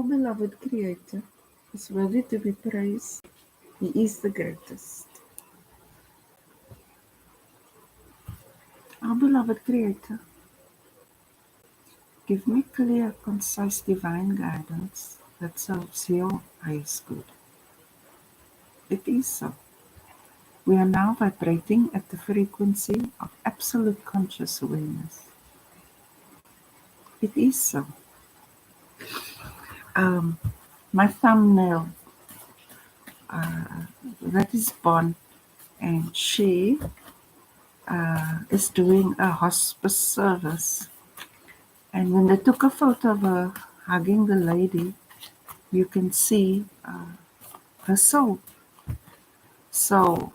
beloved Creator is worthy to be praised. He is the greatest. Our beloved Creator, give me clear, concise, divine guidance that serves your highest good. It is so. We are now vibrating at the frequency of absolute conscious awareness. It is so. My thumbnail, that is Bon, and she is doing a hospice service. And when they took a photo of her hugging the lady, you can see her soul. So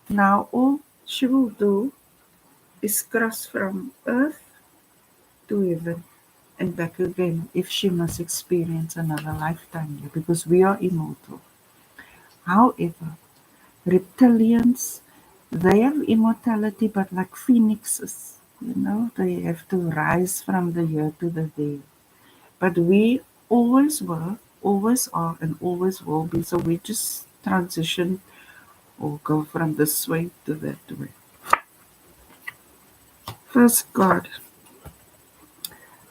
now all she will do is cross from earth to heaven and back again if she must experience another lifetime here, because we are immortal. However, reptilians, they have immortality, but like phoenixes, they have to rise from the here to the there. But we always were, always are, and always will be. So we just transition or go from this way to that way. First, God,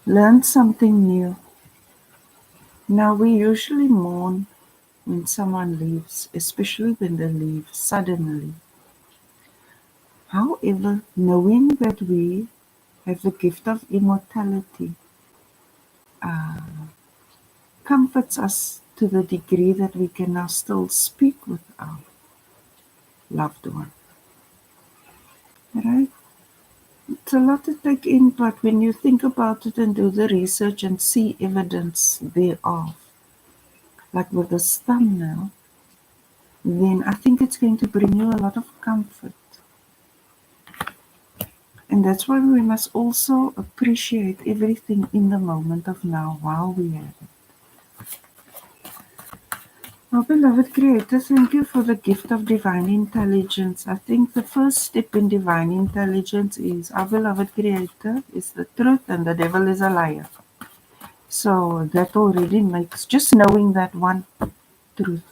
learn something new. Now, we usually mourn when someone leaves, especially when they leave suddenly. However, knowing that we have the gift of immortality comforts us to the degree that we can now still speak with our loved one. Right? It's a lot to take in, but when you think about it and do the research and see evidence thereof, like with this thumbnail, then I think it's going to bring you a lot of comfort. And that's why we must also appreciate everything in the moment of now while we have it. Our beloved Creator, thank you for the gift of divine intelligence. I think the first step in divine intelligence is our beloved Creator is the truth and the devil is a liar. So that already makes, just knowing that one truth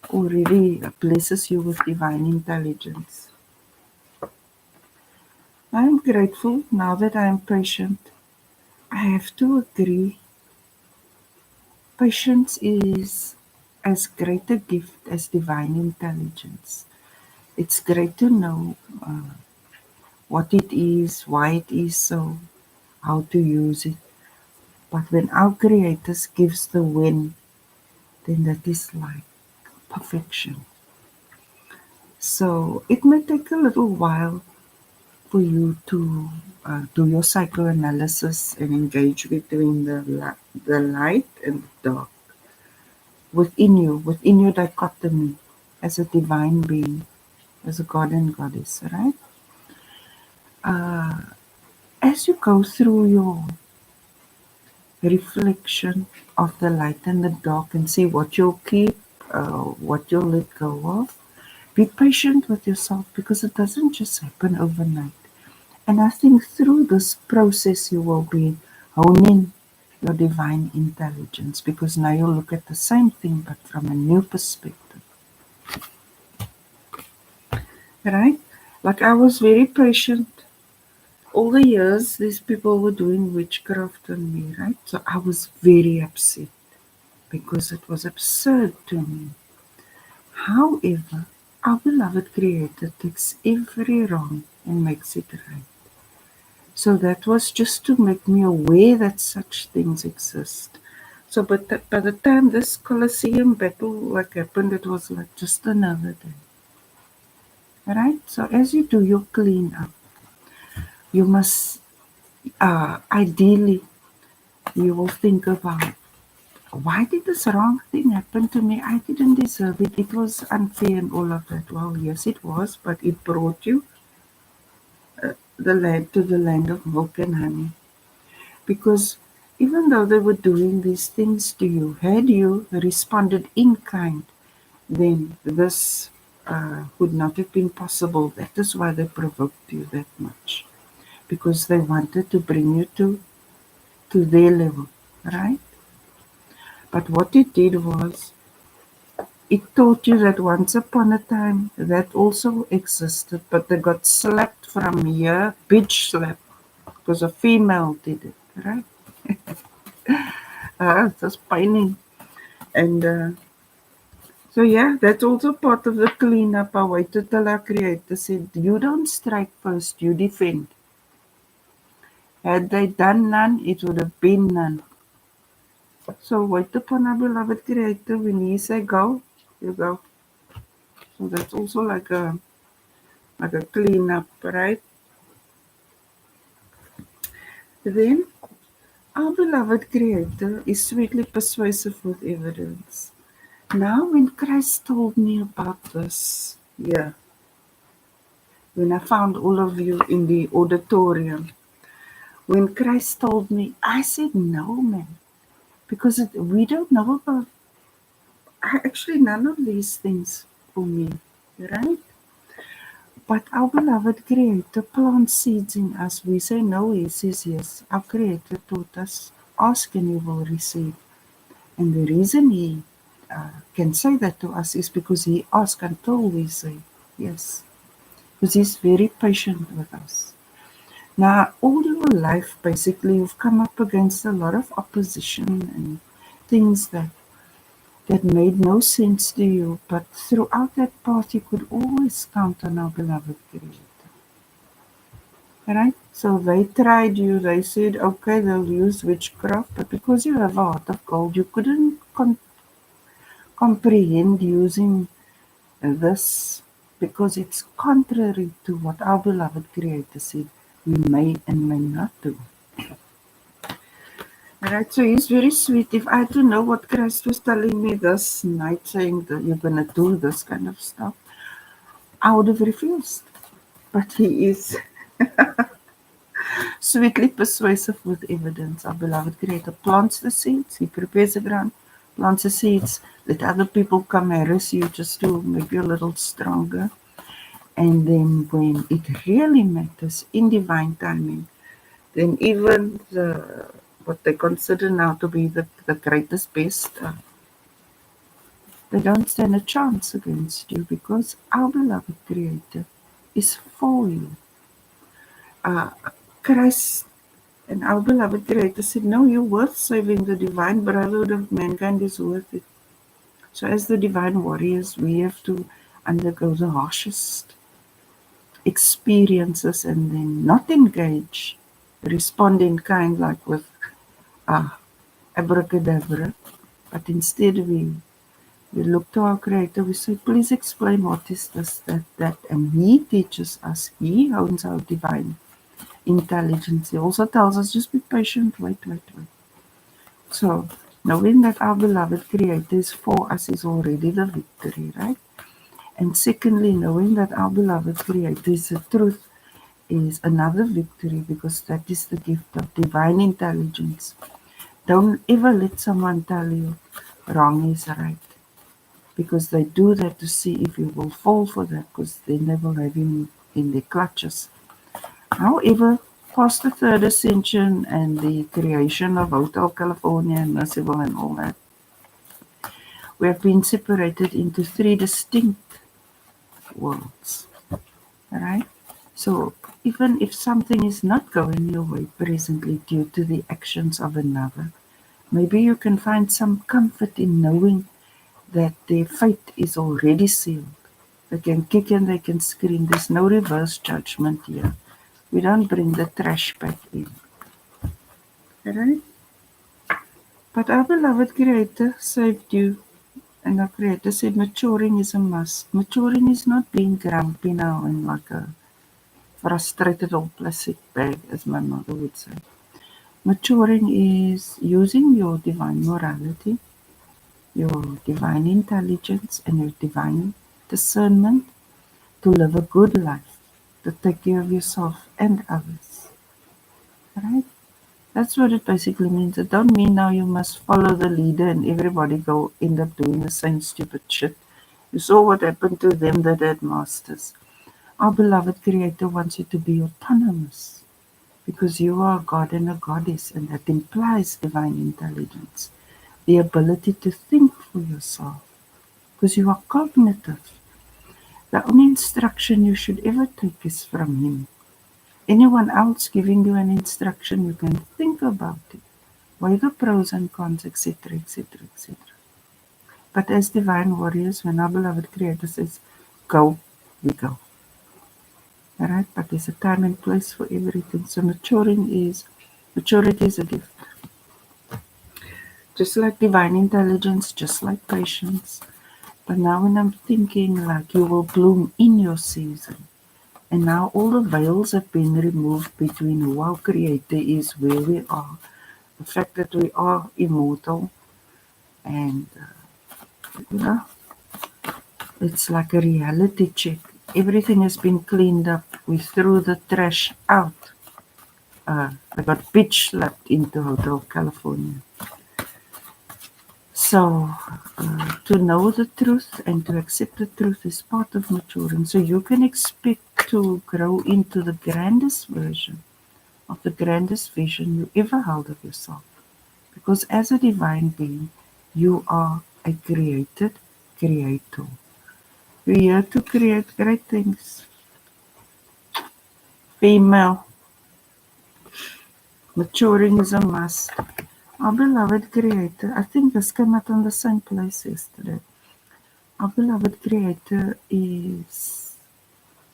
already blesses you with divine intelligence. I am grateful now that I am patient. I have to agree. Patience is as great a gift as divine intelligence. It's great to know what it is, why it is so, how to use it. But when our Creator gives the win, then that is like perfection. So it may take a little while for you to do your psychoanalysis and engage between the light and the dark within your dichotomy as a divine being, as a god and goddess, right? As you go through your reflection of the light and the dark and see what you'll keep, what you'll let go of, be patient with yourself because it doesn't just happen overnight. And I think through this process you will be honing your divine intelligence because now you look at the same thing but from a new perspective. Right? Like I was very patient. All the years these people were doing witchcraft on me, right? So I was very upset because it was absurd to me. However, our beloved Creator takes every wrong and makes it right. So that was just to make me aware that such things exist. So by the time this Colosseum battle happened, it was like just another day. Right? So as you do your clean up, you must ideally you will think about why did this wrong thing happen to me? I didn't deserve it. It was unfair and all of that. Well, yes, it was, but it brought you to the land of milk and honey. Because even though they were doing these things to you, had you responded in kind, then this would not have been possible. That is why they provoked you that much. Because they wanted to bring you to their level, right? But what it did was, it taught you that once upon a time that also existed, but they got slapped from here, bitch slap, because a female did it, right? It was paining. And so, yeah, that's also part of the cleanup. I waited till our creator said, you don't strike first, you defend. Had they done none, it would have been none. So wait upon our beloved creator. When he say go, you go. So that's also like a cleanup, right? Then our beloved creator is sweetly persuasive with evidence. Now when Christ told me about this, yeah, when I found all of you in the auditorium, when Christ told me, I said, no, man, because we don't know about actually none of these things for me, right? But our beloved Creator plants seeds in us. We say no, He says yes. Our Creator taught us, ask and you will receive. And the reason He can say that to us is because He asks until we say yes. Because He's very patient with us. Now, all your life, basically, you've come up against a lot of opposition and things that made no sense to you, but throughout that path, you could always count on our beloved Creator. Right? So they tried you, they said, okay, they'll use witchcraft, but because you have a heart of gold, you couldn't comprehend using this because it's contrary to what our beloved Creator said we may and may not do. Alright, so he's very sweet. If I had to know what Christ was telling me this night, saying that you're going to do this kind of stuff, I would have refused. But he is sweetly persuasive with evidence. Our beloved Creator plants the seeds, He prepares the ground, plants the seeds, let other people come harass you just to make you a little stronger. And then when it really matters in divine timing, then even what they consider now to be the greatest best, they don't stand a chance against you because our beloved Creator is for you. Uh, Christ and our beloved Creator said, no, you're worth saving. The divine brotherhood of mankind is worth it. So as the divine warriors, we have to undergo the harshest experiences and then not engage, respond in kind like with abracadabra, but instead we look to our Creator, we say, please explain what is this, that, and He teaches us, He owns our divine intelligence. He also tells us, just be patient, wait. So, knowing that our beloved Creator is for us is already the victory, right? And secondly, knowing that our beloved Creator is the truth is another victory because that is the gift of divine intelligence. Don't ever let someone tell you wrong is right because they do that to see if you will fall for that because then they will have you in their clutches. However, past the third ascension and the creation of Hotel California and Merciful and all that, we have been separated into three distinct worlds. Right? So even if something is not going your way presently due to the actions of another, maybe you can find some comfort in knowing that their fate is already sealed. They can kick and they can scream. There's no reverse judgment here. We don't bring the trash back in. Right? But our beloved Creator saved you, and our Creator said maturing is a must. Maturing is not being grumpy now and like a frustrated old plastic bag, as my mother would say. Maturing is using your divine morality, your divine intelligence, and your divine discernment to live a good life, to take care of yourself and others. Right? That's what it basically means. It don't mean now you must follow the leader and everybody go end up doing the same stupid shit. You saw what happened to them that had masters. Our beloved Creator wants you to be autonomous because you are a god and a goddess, and that implies divine intelligence. the ability to think for yourself, because you are cognitive. The only instruction you should ever take is from Him. Anyone else giving you an instruction, you can think about it, weigh the pros and cons, etc., etc., etc. But as divine warriors, when our beloved Creator says, go, we go. Alright? But there's a time and place for everything. So maturity is a gift. Just like divine intelligence, just like patience. But now when I'm thinking like you will bloom in your season, and now all the veils have been removed between who our Creator is, where we are, the fact that we are immortal, and you know, it's like a reality check. Everything has been cleaned up. We threw the trash out. I got Tch-Schlapped into Hotel California. So, to know the truth and to accept the truth is part of maturing. So you can expect to grow into the grandest version of the grandest vision you ever held of yourself. Because as a divine being, you are a created creator. You're here to create great things. Female, maturing is a must. Our beloved Creator, I think this came out on the same place yesterday. Our beloved Creator is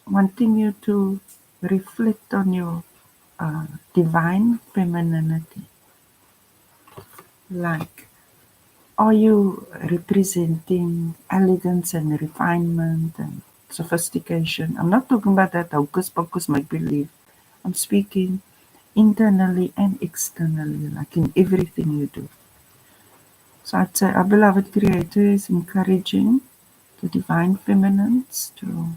wanting you to reflect on your divine femininity. Like, are you representing elegance and refinement and sophistication? I'm not talking about that hocus pocus make believe. I'm speaking internally and externally, like in everything you do. So I'd say our beloved Creator is encouraging the divine feminines to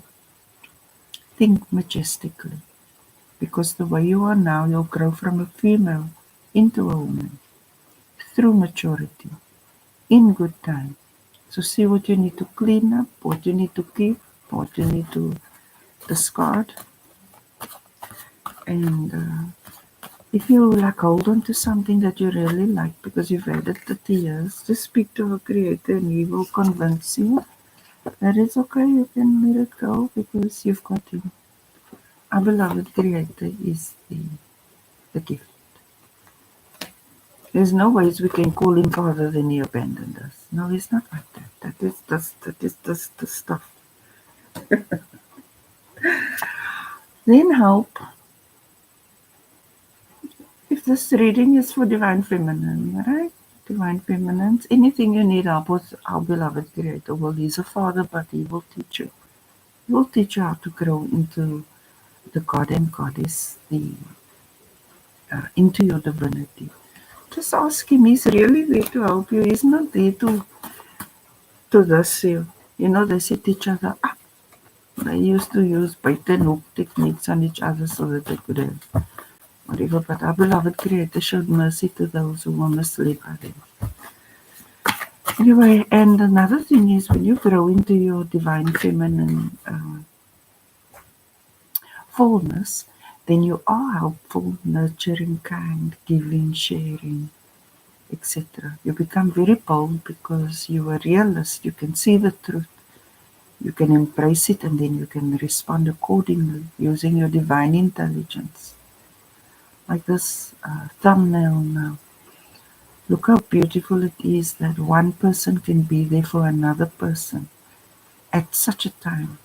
think majestically, because the way you are now, you'll grow from a female into a woman through maturity in good time. So see what you need to clean up, what you need to keep, what you need to discard. And if you like hold on to something that you really like because you've had it 30 years, just speak to a Creator and He will convince you that it's okay, you can let it go because you've got Him. Our beloved Creator is the gift. There's no ways we can call Him Father then He abandoned us. No, He's not like that. That is the stuff. Then help. If this reading is for Divine Feminine, right? Divine Feminines, anything you need help with, our beloved Creator. Well, He's a Father, but He will teach you. He will teach you how to grow into the God and Goddess, into your divinity. Just ask Him. He's really there to help you. He's not there to this you. You know, they said to each other, they used to use bait and hook techniques on each other so that they could have whatever. But our beloved Creator showed mercy to those who were misled by them. Anyway, and another thing is when you grow into your divine feminine fullness, then you are helpful, nurturing, kind, giving, sharing, etc. You become very bold because you are a realist. You can see the truth. You can embrace it and then you can respond accordingly using your divine intelligence. Like this thumbnail now. Look how beautiful it is that one person can be there for another person at such a time.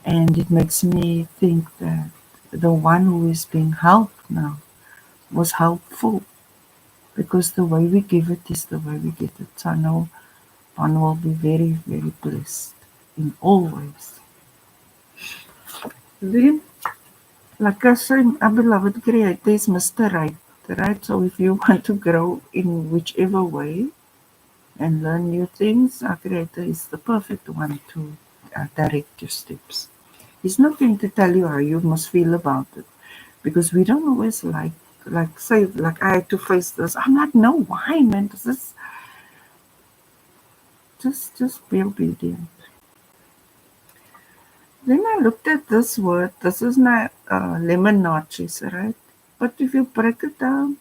And it makes me think that the one who is being helped now was helpful, because the way we give it is the way we get it. So I know one will be very, very blessed in all ways. Then, like I said, our beloved Creator is Mr. Right? So if you want to grow in whichever way and learn new things, our Creator is the perfect one to direct your steps. He's not going to tell you how you must feel about it, because we don't always say like I had to face this. I'm like, no, why, man? This is just be obedient. Then I looked at this word. This is not lemon nachos, right? But if you break it down,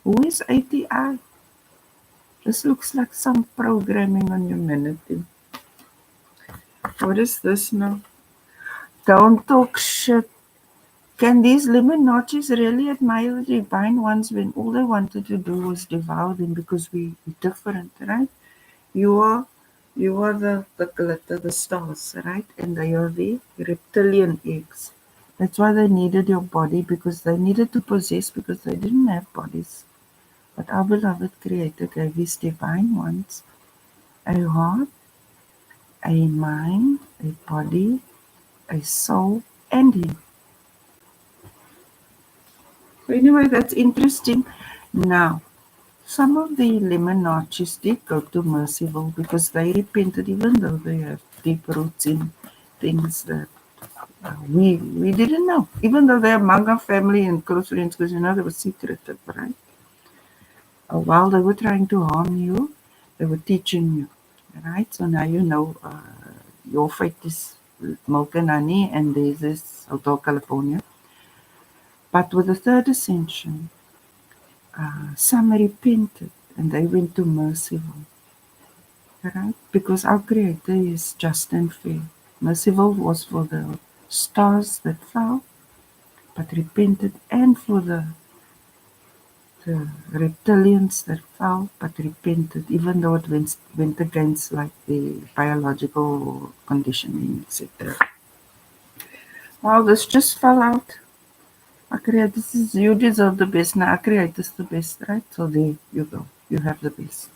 who is ATI? This looks like some programming on humanity. What is this now? Don't talk shit. Can these Illuminatis really admire the divine ones when all they wanted to do was devour them because we're different, right? You are you are the glitter, the stars, right? And they are the reptilian eggs. That's why they needed your body, because they needed to possess, because they didn't have bodies. But our beloved Creator gave His divine ones a heart, a mind, a body, a soul, and Him. So anyway, that's interesting. Now, some of the Illuminatis did go to Merciful because they repented, even though they have deep roots in things that we didn't know. Even though they're Manga family and close friends, because they were secretive, right? While they were trying to harm you, they were teaching you, right? So now you know your fate is milk and honey, and there's this Hotel California. But with the third ascension, some repented and they went to Merciful, right? Because our Creator is just and fair. Merciful was for the stars that fell, but repented, and for the reptilians that fell but repented, even though it went against like the biological conditioning, etc. Well, this just fell out. Our creator, this is, you deserve the best. Now, our creator is the best, right? So there you go. You have the best.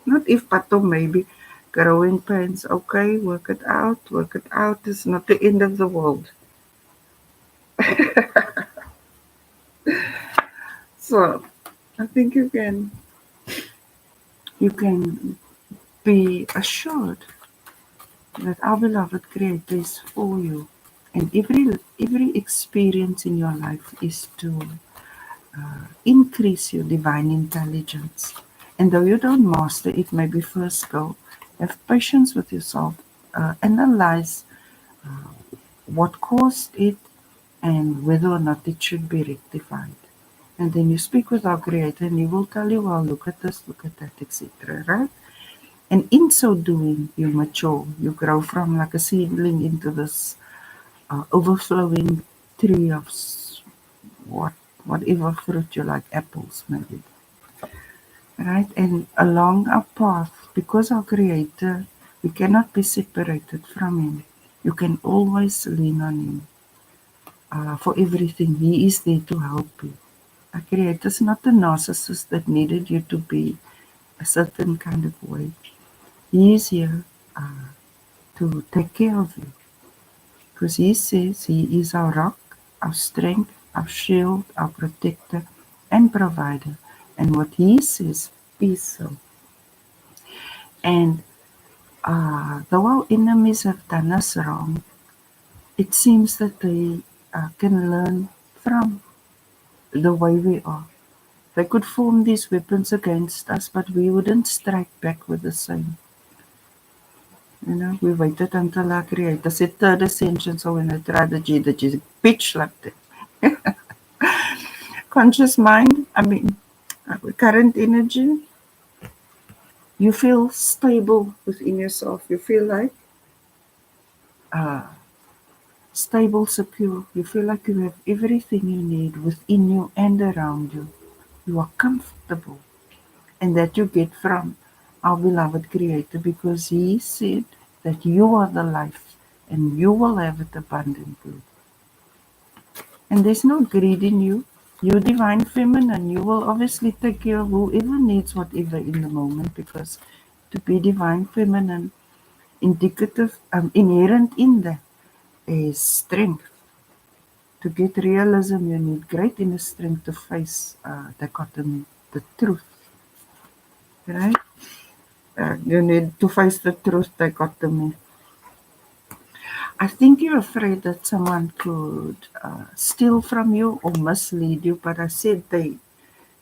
Not if, but or maybe. Growing pains, okay, work it out. Work it out. It's not the end of the world. So I think you can be assured that our beloved Creator is for you. And every experience in your life is to increase your divine intelligence. And though you don't master it, maybe first go, have patience with yourself, analyze what caused it and whether or not it should be rectified. And then you speak with our Creator and He will tell you, well, look at this, look at that, etc. Right? And in so doing, you mature. You grow from like a seedling into this overflowing tree of what whatever fruit you like, apples maybe, right? And along our path, because our Creator, we cannot be separated from Him. You can always lean on Him for everything. He is there to help you. Our Creator is not a narcissist that needed you to be a certain kind of way. He is here to take care of you. Because He says He is our rock, our strength, our shield, our protector, and provider. And what He says is so. And though our enemies have done us wrong, it seems that they can learn from the way we are. They could form these weapons against us, but we wouldn't strike back with the same. We waited until our Creator said third ascension, so when I tried the G Tch-Schlapped it. Conscious mind, current energy, you feel stable within yourself. You feel like uh, stable, secure. You feel like you have everything you need within you and around you. You are comfortable. And that you get from our beloved Creator, because He said that you are the life and you will have it abundantly. And there's no greed in you. You divine feminine, you will obviously take care of whoever needs whatever in the moment, because to be divine feminine, inherent in that is strength. To get realism, you need great inner strength to face dichotomy, the truth, right? You need to face the truth dichotomy. I think you're afraid that someone could steal from you or mislead you, but I said they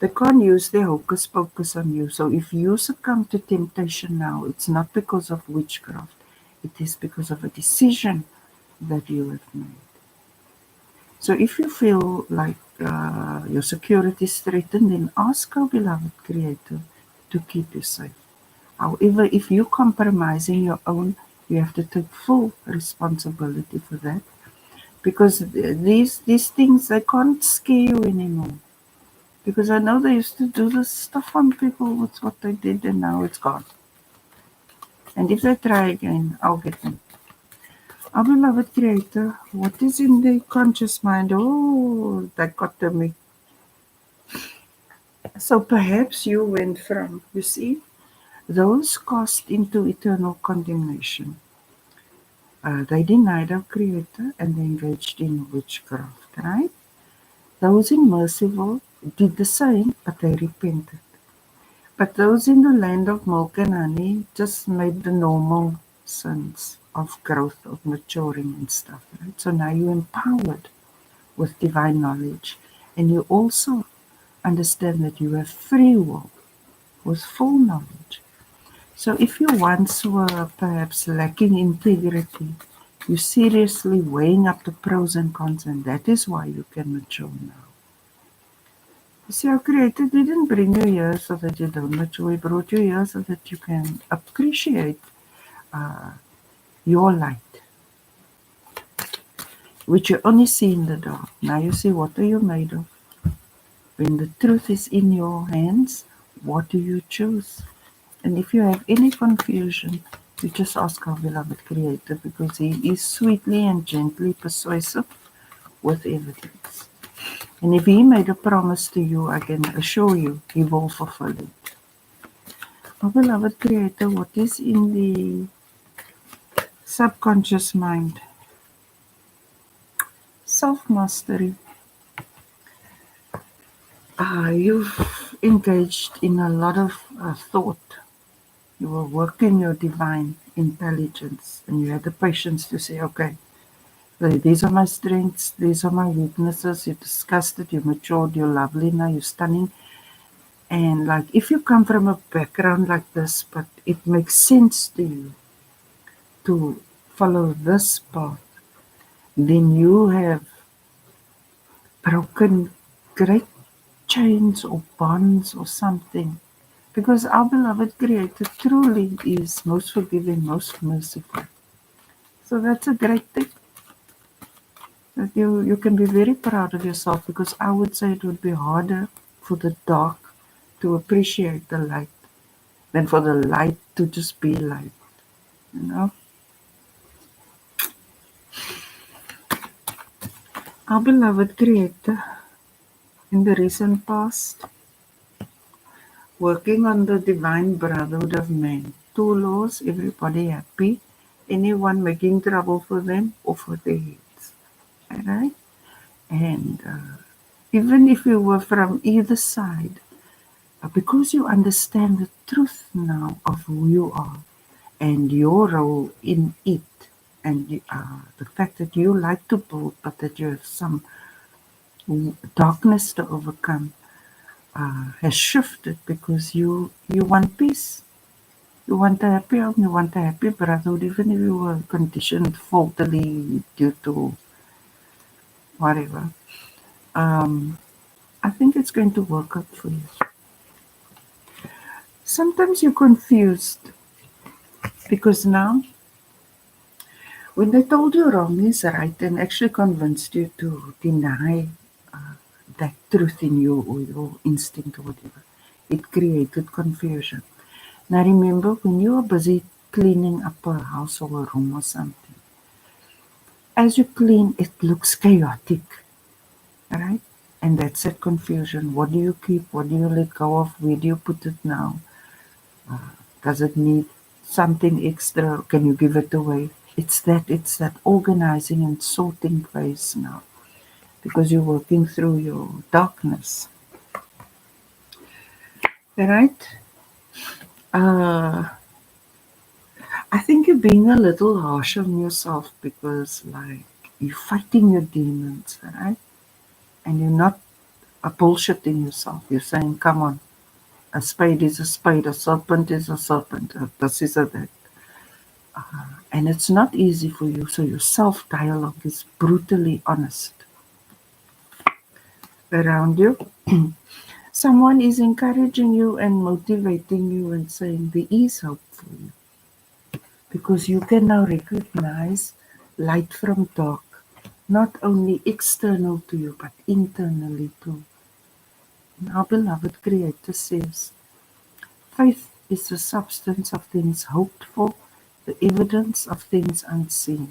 can't use their hocus pocus on you. So if you succumb to temptation now, it's not because of witchcraft. It is because of a decision that you have made. So if you feel like your security is threatened, then ask our beloved Creator to keep you safe. However, if you're compromising your own, you have to take full responsibility for that, because these things, they can't scare you anymore. Because I know they used to do this stuff on people with what they did, and now it's gone. And if they try again, I'll get them. Our beloved Creator, what is in the conscious mind? Oh, that got to me. So perhaps you went from, you see, those cast into eternal condemnation. They denied our Creator and they engaged in witchcraft, right? Those in Merciful did the same, but they repented. But those in the land of milk and honey just made the normal sins of growth, of maturing and stuff, right? So now you're empowered with divine knowledge, and you also understand that you have free will with full knowledge. So if you once were perhaps lacking integrity, you're seriously weighing up the pros and cons, and that is why you can mature now. You see, our Creator didn't bring you here so that you don't mature. He brought you here so that you can appreciate your light, which you only see in the dark. Now you see, what are you made of? When the truth is in your hands, what do you choose? And if you have any confusion, you just ask our beloved Creator, because He is sweetly and gently persuasive with evidence. And if He made a promise to you, I can assure you He will fulfill it. Our beloved Creator, what is in the subconscious mind? Self-mastery. You've engaged in a lot of thought. You were working your divine intelligence, and you had the patience to say, okay, these are my strengths, these are my weaknesses. You discussed it, you matured, you're lovely now, you're stunning. And like, if you come from a background like this, but it makes sense to you to follow this path, then you have broken great chains or bonds or something. Because our beloved Creator truly is most forgiving, most merciful. So that's a great thing. That you can be very proud of yourself, because I would say it would be harder for the dark to appreciate the light than for the light to just be light. You know? Our beloved Creator, in the recent past, working on the divine brotherhood of man. 2 laws, everybody happy. Anyone making trouble for them, off with their heads. Alright? And even if you were from either side, because you understand the truth now of who you are and your role in it, and the fact that you like to build, but that you have some darkness to overcome, has shifted, because you want peace. You want a happy home, you want a happy brotherhood, even if you were conditioned faultily due to whatever. I think it's going to work out for you. Sometimes you're confused, because now, when they told you wrong is right and actually convinced you to deny that truth in you, or your instinct or whatever, it created confusion. Now remember, when you are busy cleaning up a house or a room or something, as you clean, it looks chaotic, right? And that's that confusion. What do you keep? What do you let go of? Where do you put it now? Does it need something extra? Can you give it away? It's that organizing and sorting phase now, because you're working through your darkness. Right? I think you're being a little harsh on yourself, because like, you're fighting your demons, right? And you're not bullshitting yourself. You're saying, come on, a spade is a spade, a serpent is a serpent, this is a that. And it's not easy for you, so your self-dialogue is brutally honest around you. someone is encouraging you and motivating you and saying there is hope for you, because you can now recognize light from dark, not only external to you, but internally too. And our beloved Creator says, faith is the substance of things hoped for, the evidence of things unseen.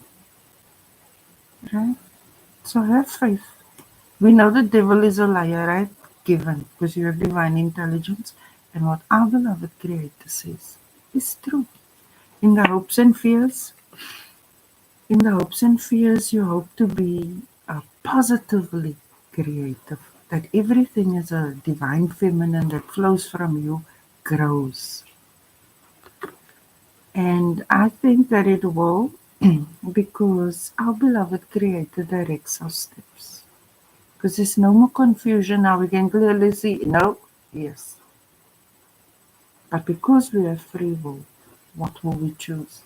Right? So have faith. We know the devil is a liar, right? Given, because you have divine intelligence. And what our beloved Creator says is true. In the hopes and fears, you hope to be positively creative. That everything is a divine feminine that flows from you, grows. And I think that it will, because our beloved Creator directs our steps. Because there's no more confusion now. We can clearly see, no, yes. But because we have free will, what will we choose?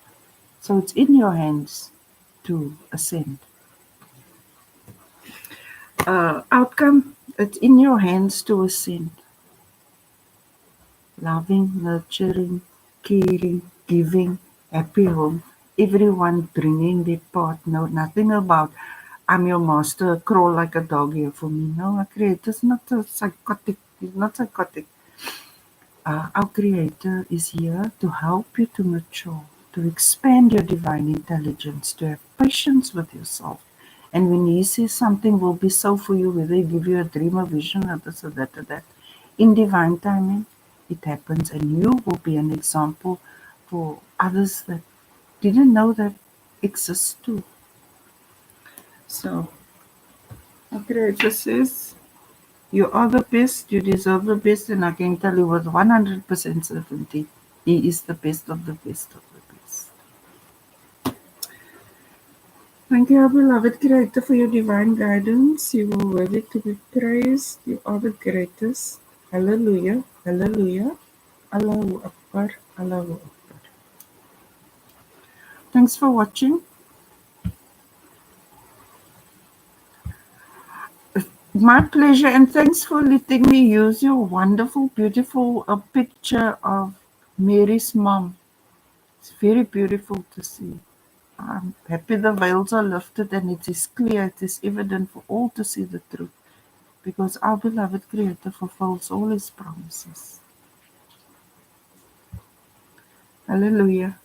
So it's in your hands to ascend. Outcome, it's in your hands to ascend. Loving, nurturing, caring, giving, happy home. Everyone bringing their part. No, nothing about, I'm your master, crawl like a dog here for me. No, our Creator's not a psychotic. He's not psychotic. Our Creator is here to help you to mature, to expand your divine intelligence, to have patience with yourself. And when He says something will be so for you, whether He give you a dream, a vision, or this or that or that, in divine timing, it happens, and you will be an example for others that didn't know that exists too. So, our Creator says, you are the best, you deserve the best, and I can tell you with 100% certainty, He is the best of the best of the best. Thank you, our beloved Creator, for your divine guidance. You are worthy to be praised. You are the greatest. Hallelujah, hallelujah. Allahu Akbar, Allahu Akbar. Thanks for watching. My pleasure, and thanks for letting me use your wonderful, beautiful picture of Mary's mom. It's very beautiful to see. I'm happy the veils are lifted and it is clear, it is evident for all to see the truth, because our beloved Creator fulfills all His promises. Hallelujah.